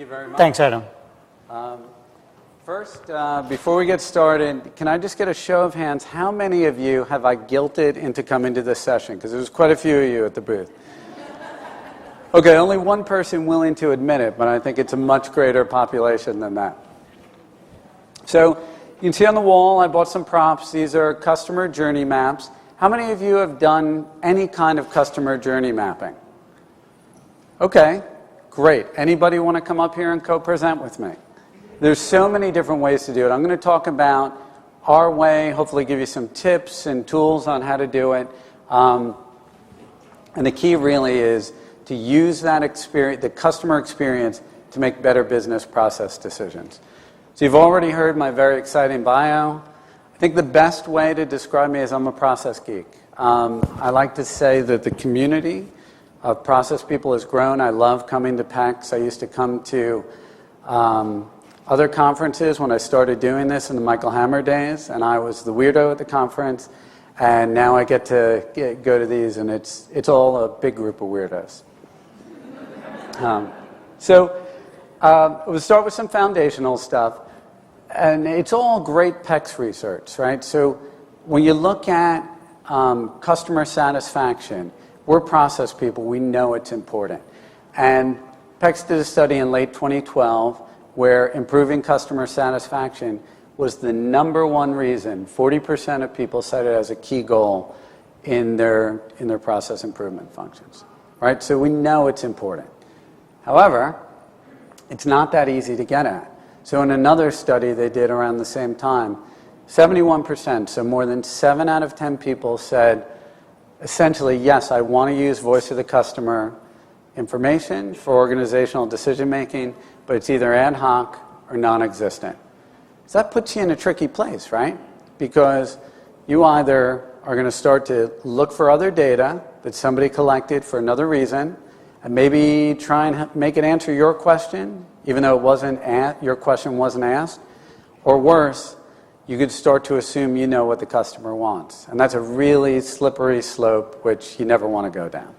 very much. Thanks, Adam. First, before we get started, can I just get a show of hands? How many of you have I guilted into coming to this session? Because there's quite a few of you at the booth. Okay, only one person willing to admit it, but I think it's a much greater population than that. So you can see on the wall, I bought some props. These are customer journey maps. How many of you have done any kind of customer journey mapping? Okay, great. Anybody want to come up here and co-present with me? There's so many different ways to do it. I'm going to talk about our way, hopefully give you some tips and tools on how to do it. And the key really is to use that experience, the customer experience, to make better business process decisions. So you've already heard my very exciting bio. I think the best way to describe me is I'm a process geek. I like to say that the community of process people has grown. I love coming to PEX. I used to come to other conferences when I started doing this in the Michael Hammer days, and I was the weirdo at the conference, and now I get to go to these, and it's all a big group of weirdos. We'll start with some foundational stuff, and it's all great PEX research, right? So when you look at customer satisfaction, we're process people, we know it's important. And PEX did a study in late 2012 where improving customer satisfaction was the number one reason. 40% of people cited it as a key goal in their process improvement functions, right? So we know it's important. However, it's not that easy to get at. So in another study they did around the same time, 71%, so more than 7 out of 10 people said, essentially, yes, I want to use voice of the customer information for organizational decision making, but it's either ad hoc or non-existent. So that puts you in a tricky place, right? Because you either are going to start to look for other data that somebody collected for another reason, and maybe try and make it answer your question, even though your question wasn't asked, or worse, you could start to assume you know what the customer wants. And that's a really slippery slope which you never want to go down.